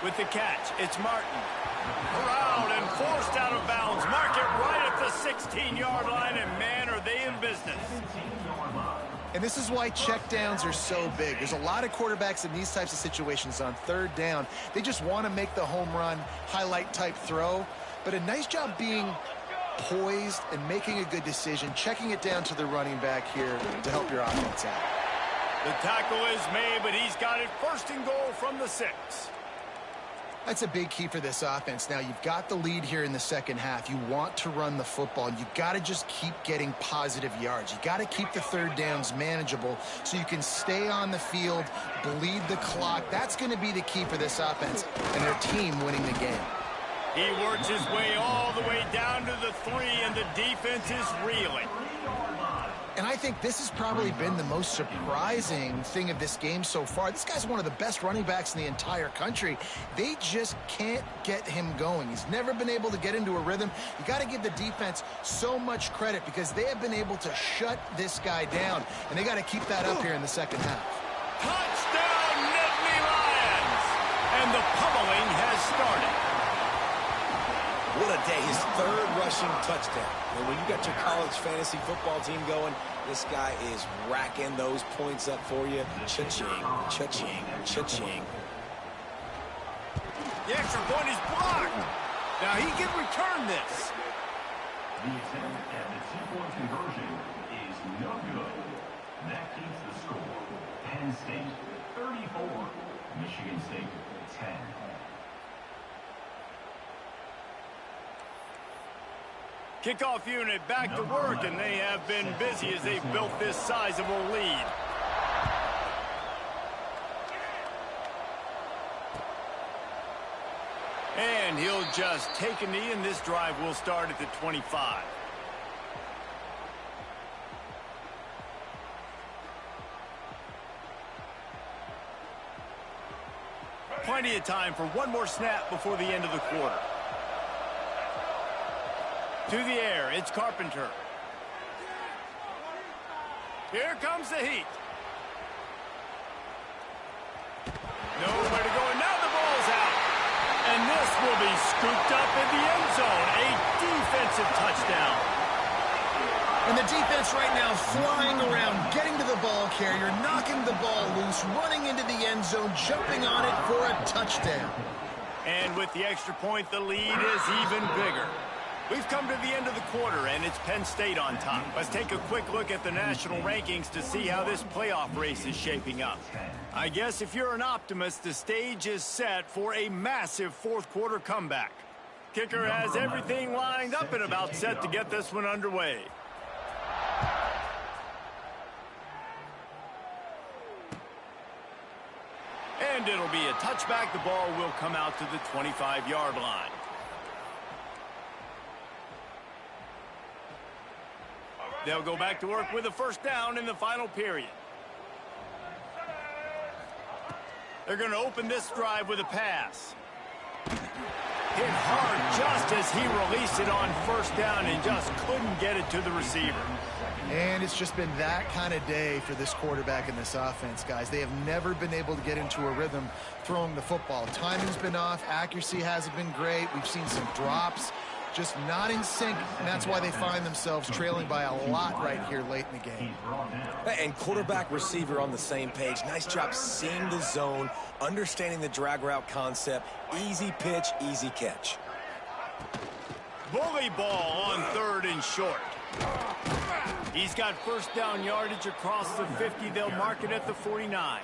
With the catch, it's Martin. Around and forced out of bounds. Mark it right at the 16-yard line, and man, are they in business. And this is why checkdowns are so big. There's a lot of quarterbacks in these types of situations on third down. They just want to make the home run, highlight-type throw. But a nice job being poised and making a good decision, checking it down to the running back here to help your offense out. The tackle is made, but he's got it first and goal from the 6. That's a big key for this offense. Now, you've got the lead here in the second half. You want to run the football, and you've got to just keep getting positive yards. You've got to keep the third downs manageable so you can stay on the field, bleed the clock. That's going to be the key for this offense and their team winning the game. He works his way all the way down to the 3, and the defense is reeling. And I think this has probably been the most surprising thing of this game so far. This guy's one of the best running backs in the entire country. They just can't get him going. He's never been able to get into a rhythm. You got to give the defense so much credit because they have been able to shut this guy down, and they got to keep that up here in the second half. Touchdown, Nittany Lions! And the pummeling has started. What a day, his 3rd rushing touchdown. And when you got your college fantasy football team going, this guy is racking those points up for you. Cha-ching, cha-ching, cha-ching. The extra point is blocked. Now he can return this. The attempt at the 2-point conversion is no good. That keeps the score. Penn State 34, Michigan State 10. Kickoff unit back to work, and they have been busy as they've built this sizable lead. And he'll just take a knee, and this drive will start at the 25. Plenty of time for one more snap before the end of the quarter. To the air, it's Carpenter. Here comes the heat. Nowhere to go, and now the ball's out. And this will be scooped up in the end zone. A defensive touchdown. And the defense right now flying around, getting to the ball carrier, knocking the ball loose, running into the end zone, jumping on it for a touchdown. And with the extra point, the lead is even bigger. We've come to the end of the quarter, and it's Penn State on top. Let's take a quick look at the national rankings to see how this playoff race is shaping up. I guess if you're an optimist, the stage is set for a massive fourth-quarter comeback. Kicker has everything lined up and about set to get this one underway. And it'll be a touchback. The ball will come out to the 25-yard line. They'll go back to work with a first down in the final period. They're going to open this drive with a pass. Hit hard just as he released it on first down and just couldn't get it to the receiver. And it's just been that kind of day for this quarterback and this offense, guys. They have never been able to get into a rhythm throwing the football. Timing's been off. Accuracy hasn't been great. We've seen some drops. Just not in sync, and that's why they find themselves trailing by a lot right here late in the game. And quarterback receiver on the same page. Nice job seeing the zone, understanding the drag route concept. Easy pitch, easy catch. Bully ball on 3rd and short. He's got first down yardage across the 50. They'll mark it at the 49.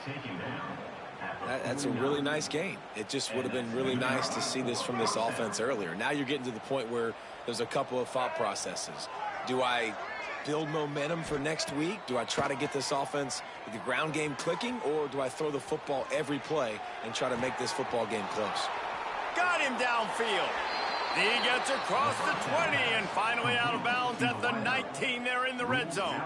That's a really nice game. It just would have been really nice to see this from this offense earlier. Now you're getting to the point where there's a couple of thought processes. Do I build momentum for next week? Do I try to get this offense with the ground game clicking, or do I throw the football every play and try to make this football game close? Got him downfield. He gets across the 20 and finally out of bounds at the 19 there in the red zone.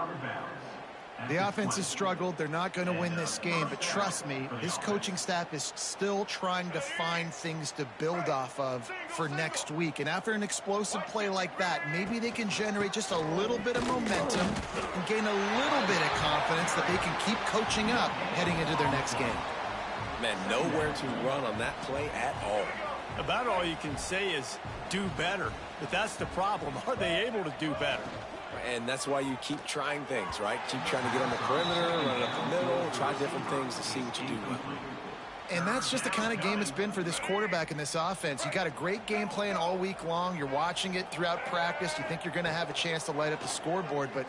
The offense has struggled. They're not going to win this game, but trust me, this coaching staff is still trying to find things to build off of for next week. And after an explosive play like that, maybe they can generate just a little bit of momentum and gain a little bit of confidence that they can keep coaching up heading into their next game. Man, nowhere to run on that play at all. About all you can say is do better. But that's the problem. Are they able to do better? And that's why you keep trying things, right? Keep trying to get on the perimeter, run it up the middle, try different things to see what you do well. And that's just the kind of game it's been for this quarterback and this offense. You got a great game plan all week long. You're watching it throughout practice. You think you're going to have a chance to light up the scoreboard, but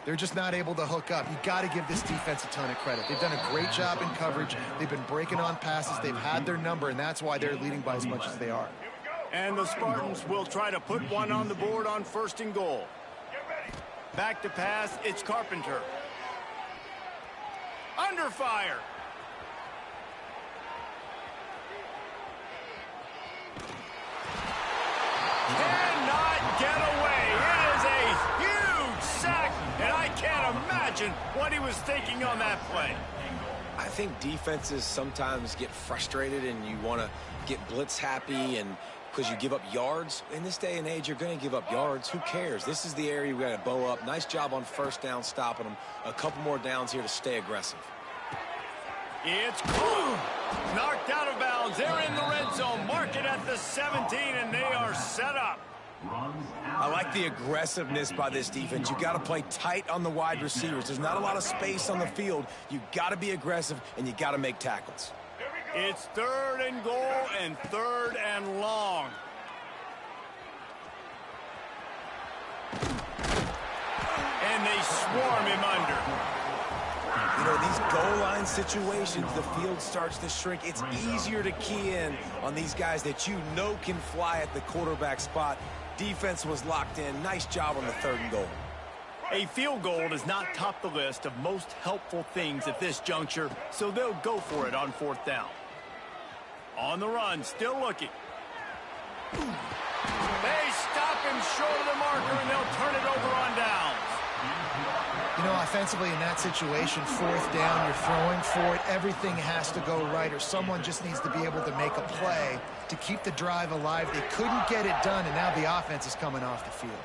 they're just not able to hook up. You got to give this defense a ton of credit. They've done a great job in coverage. They've been breaking on passes. They've had their number, and that's why they're leading by as much as they are. And the Spartans will try to put one on the board on 1st and goal. Back to pass, it's Carpenter. Under fire. Cannot get away. It is a huge sack, and I can't imagine what he was thinking on that play. I think defenses sometimes get frustrated and you want to get blitz happy and because you give up yards. In this day and age, you're going to give up yards. Who cares? This is the area we got to bow up. Nice job on 1st down, stopping them. A couple more downs here to stay aggressive. It's caught. Knocked out of bounds. They're in the red zone. Mark it at the 17, and they are set up. I like the aggressiveness by this defense. You got to play tight on the wide receivers. There's not a lot of space on the field. You got to be aggressive, and you got to make tackles. It's 3rd and goal and 3rd and long. And they swarm him under. You know, these goal line situations, the field starts to shrink. It's easier to key in on these guys that you know can fly at the quarterback spot. Defense was locked in. Nice job on the 3rd and goal. A field goal does not top the list of most helpful things at this juncture, so they'll go for it on 4th down. On the run, still looking. They stop him short of the marker, and they'll turn it over on downs. You know, offensively in that situation, 4th down, you're throwing for it. Everything has to go right, or someone just needs to be able to make a play to keep the drive alive. They couldn't get it done, and now the offense is coming off the field.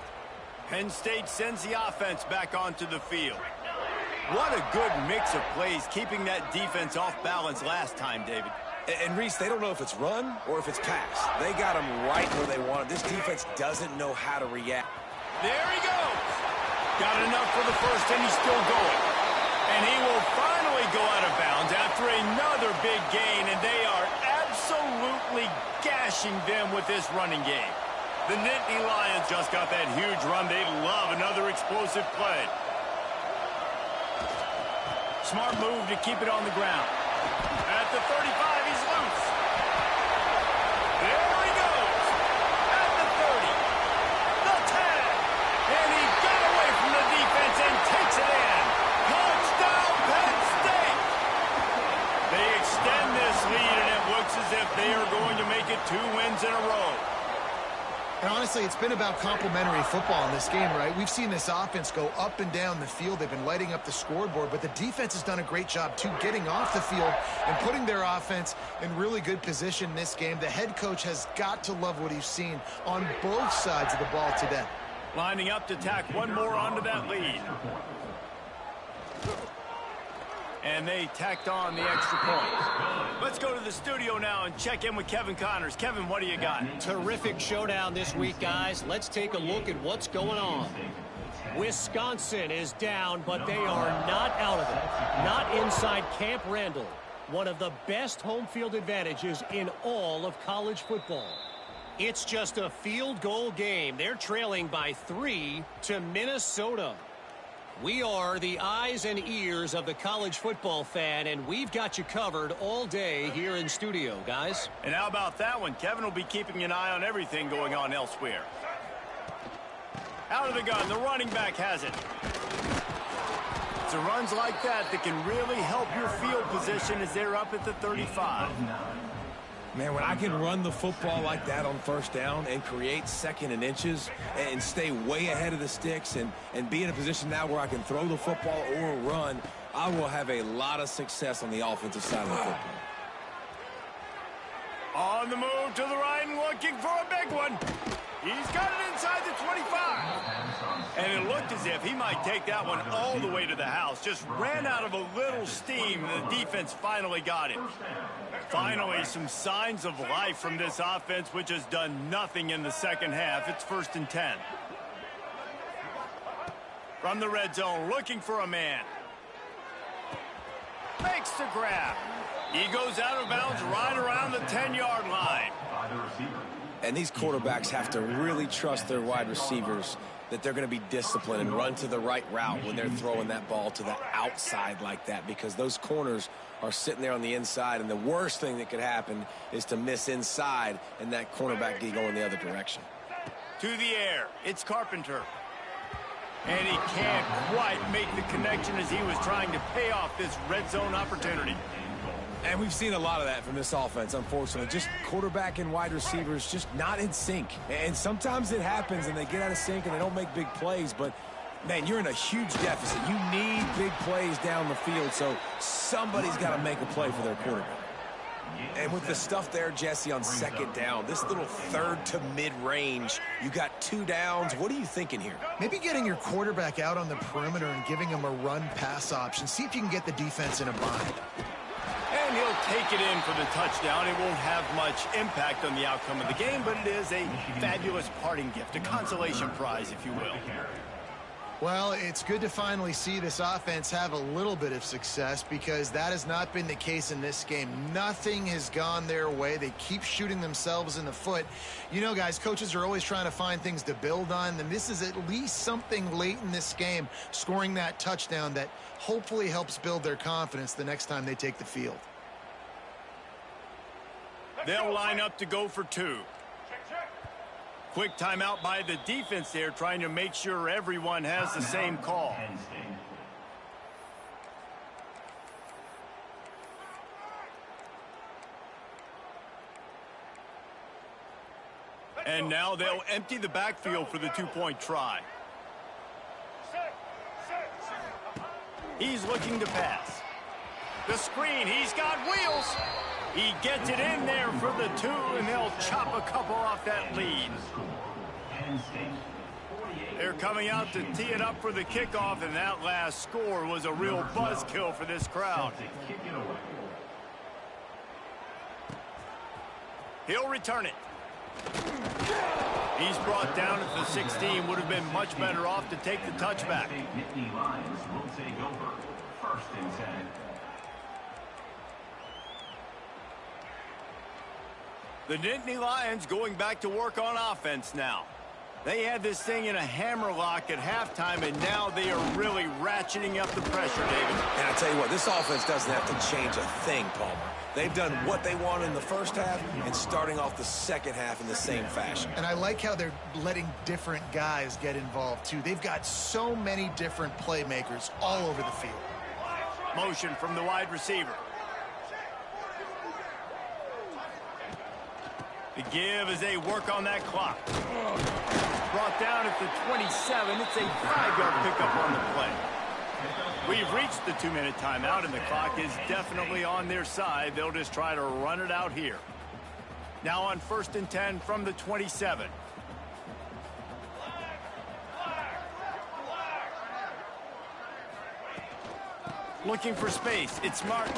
Penn State sends the offense back onto the field. What a good mix of plays, keeping that defense off balance last time, David. And Reese, they don't know if it's run or if it's pass. They got him right where they want it. This defense doesn't know how to react. There he goes. Got enough for the 1st, and he's still going. And he will finally go out of bounds after another big gain, and they are absolutely gashing them with this running game. The Nittany Lions just got that huge run. They'd love another explosive play. Smart move to keep it on the ground. At the 35, he's loose. There he goes. At the 30. The 10. And he got away from the defense and takes it in. Touchdown, Penn State. They extend this lead, and it looks as if they are going to make it 2 wins in a row. And honestly, it's been about complementary football in this game, right? We've seen this offense go up and down the field. They've been lighting up the scoreboard, but the defense has done a great job, too, getting off the field and putting their offense in really good position in this game. The head coach has got to love what he's seen on both sides of the ball today. Lining up to tack one more onto that lead. And they tacked on the extra point. Let's go to the studio now and check in with Kevin Connors. Kevin, what do you got? Terrific showdown this week, guys. Let's take a look at what's going on. Wisconsin is down, but they are not out of it. Not inside Camp Randall. One of the best home field advantages in all of college football. It's just a field goal game. They're trailing by 3 to Minnesota. We are the eyes and ears of the college football fan, and we've got you covered all day here in studio, guys. And how about that one? Kevin will be keeping an eye on everything going on elsewhere. Out of the gun, the running back has it. It's runs like that that can really help your field position as they're up at the 35. Man, when I can run the football like that on first down and create second and inches and stay way ahead of the sticks and be in a position now where I can throw the football or run, I will have a lot of success on the offensive side of the football. On the move to the right and looking for a big one. He's got it inside the 25. And it looked as if he might take that one all the way to the house. Just ran out of a little steam. The defense finally got him. Finally, some signs of life from this offense, which has done nothing in the second half. It's 1st and 10. From the red zone, looking for a man. Makes the grab. He goes out of bounds right around the 10-yard line. And these quarterbacks have to really trust their wide receivers that they're going to be disciplined and run to the right route when they're throwing that ball to the outside like that, because those corners are sitting there on the inside, and the worst thing that could happen is to miss inside and that cornerback get going the other direction. To the air, it's Carpenter. And he can't quite make the connection as he was trying to pay off this red zone opportunity. And we've seen a lot of that from this offense, unfortunately. Just quarterback and wide receivers just not in sync. And sometimes it happens and they get out of sync and they don't make big plays. But, man, you're in a huge deficit. You need big plays down the field, so somebody's got to make a play for their quarterback. And with the stuff there, Jesse, on second down, this little third to mid-range, you got 2 downs. What are you thinking here? Maybe getting your quarterback out on the perimeter and giving him a run-pass option. See if you can get the defense in a bind. And he'll take it in for the touchdown. It won't have much impact on the outcome of the game, but it is a fabulous parting gift, a consolation prize, if you will. Well, it's good to finally see this offense have a little bit of success, because that has not been the case in this game. Nothing has gone their way. They keep shooting themselves in the foot. You know, guys, coaches are always trying to find things to build on, and this is at least something late in this game, scoring that touchdown that hopefully helps build their confidence the next time they take the field. They'll line up to go for 2. Quick timeout by the defense there, trying to make sure everyone has the same call. And now they'll empty the backfield for the 2-point try. He's looking to pass. The screen, he's got wheels. He gets it in there for the 2, and they'll chop a couple off that lead. They're coming out to tee it up for the kickoff, and that last score was a real buzzkill for this crowd. He'll return it. He's brought down at the 16. Would have been much better off to take the touchback. The Nittany Lions going back to work on offense now. They had this thing in a hammerlock at halftime, and now they are really ratcheting up the pressure, David. And I tell you what, this offense doesn't have to change a thing, Palmer. They've done what they want in the first half and starting off the second half in the same fashion. And I like how they're letting different guys get involved, too. They've got so many different playmakers all over the field. Motion from the wide receiver. The give as they work on that clock. Brought down at the 27. It's a 5-yard pickup on the play. We've reached the 2-minute timeout, and the clock is definitely on their side. They'll just try to run it out here. Now on 1st and 10 from the 27. Looking for space. It's Martin.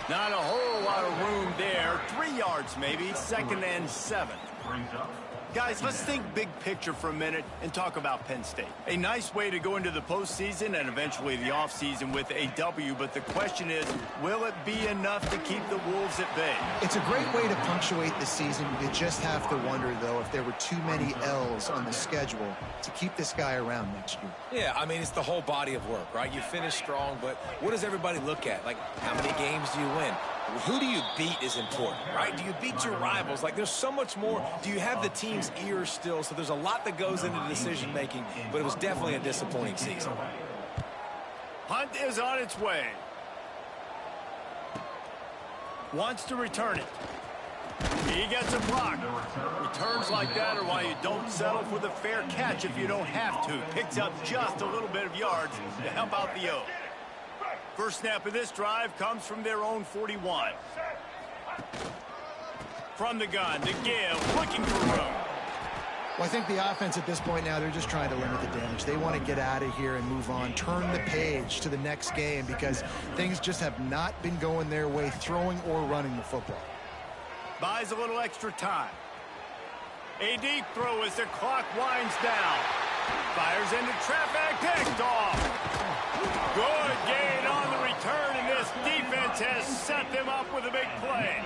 Not a whole lot of room there. 3 yards maybe. 2nd and 7. Guys, let's think big picture for a minute and talk about Penn State. A nice way to go into the postseason and eventually the offseason with a W, but the question is, will it be enough to keep the Wolves at bay? It's a great way to punctuate the season. You just have to wonder, though, if there were too many L's on the schedule to keep this guy around next year. Yeah, I mean, it's the whole body of work, right? You finish strong, but what does everybody look at? Like, how many games do you win? Who do you beat is important, right? Do you beat your rivals? Like, there's so much more. Do you have the team's ears still? So there's a lot that goes into decision-making, but it was definitely a disappointing season. Hunt is on its way. Wants to return it. He gets a block. Returns like that are why you don't settle for the fair catch if you don't have to. Picks up just a little bit of yards to help out the O. First snap of this drive comes from their own 41. From the gun, to give, looking for room. Well, I think the offense at this point now, they're just trying to limit the damage. They want to get out of here and move on, turn the page to the next game because things just have not been going their way, throwing or running the football. Buys a little extra time. A deep throw as the clock winds down. Fires into traffic, picked off. Good gain on the return, and this defense has set them up with a big play.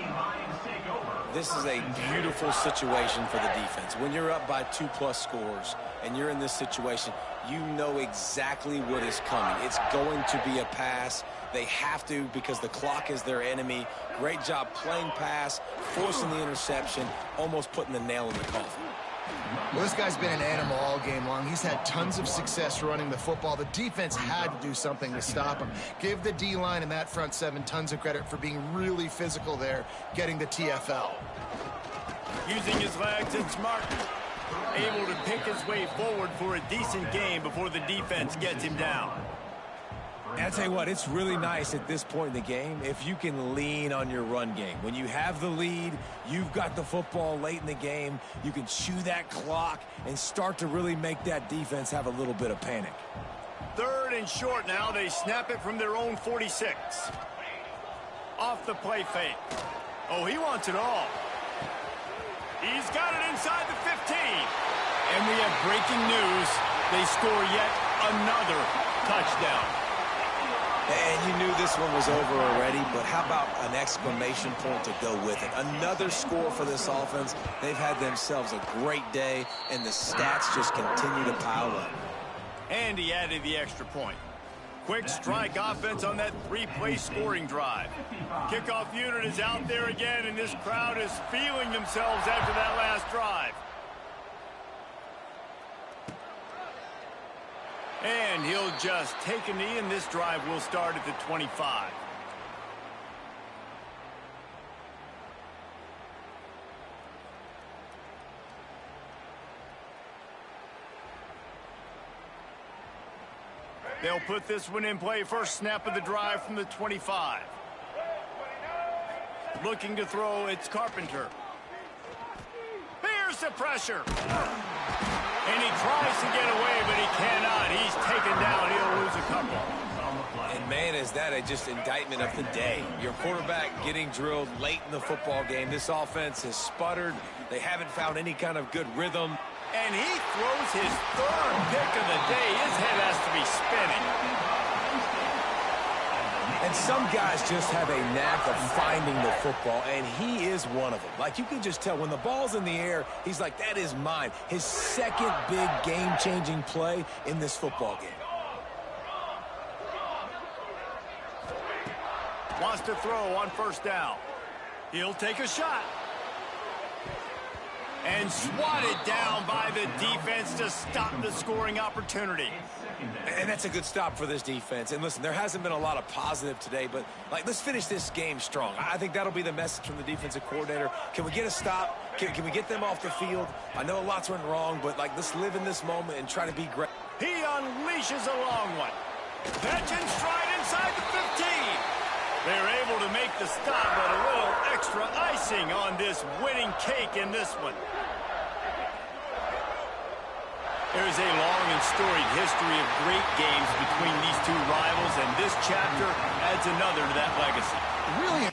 This is a beautiful situation for the defense. When you're up by 2+ scores and you're in this situation, you know exactly what is coming. It's going to be a pass. They have to because the clock is their enemy. Great job playing pass, forcing the interception, almost putting the nail in the coffin. Well, this guy's been an animal all game long. He's had tons of success running the football. The defense had to do something to stop him. Give the D-line and that front seven tons of credit for being really physical there, getting the TFL. Using his legs and smart, able to pick his way forward for a decent game before the defense gets him down. And I tell you what, it's really nice at this point in the game if you can lean on your run game. When you have the lead, you've got the football late in the game, you can chew that clock and start to really make that defense have a little bit of panic. Third and short now. They snap it from their own 46. Off the play fake. Oh, he wants it all. He's got it inside the 15. And we have breaking news. They score yet another touchdown. And you knew this one was over already, but how about an exclamation point to go with it? Another score for this offense. They've had themselves a great day, and the stats just continue to pile up. And he added the extra point. Quick strike offense on that 3-play scoring drive. Kickoff unit is out there again, and this crowd is feeling themselves after that last drive. And he'll just take a knee, and this drive will start at the 25. They'll put this one in play. First snap of the drive from the 25. Looking to throw, it's Carpenter. Here's the pressure. And he tries to get away, but he cannot. He's taken down. He'll lose a couple. And, man, is that a just indictment of the day. Your quarterback getting drilled late in the football game. This offense has sputtered. They haven't found any kind of good rhythm. And he throws his third pick of the day. His head has to be spinning. And some guys just have a knack of finding the football, and he is one of them. Like, you can just tell when the ball's in the air, he's like, that is mine. His second big game-changing play in this football game. Wants to throw on first down. He'll take a shot. And swatted down by the defense to stop the scoring opportunity. And that's a good stop for this defense. And listen, there hasn't been a lot of positive today, but like, let's finish this game strong. I think that'll be the message from the defensive coordinator. Can we get a stop? Can we get them off the field? I know lots went wrong, but like, let's live in this moment and try to be great. He unleashes a long one. Catch and stride inside the 15. They're able to make the stop, but a little extra icing on this winning cake in this one. There's a long and storied history of great games between these two rivals, and this chapter adds another to that legacy. Really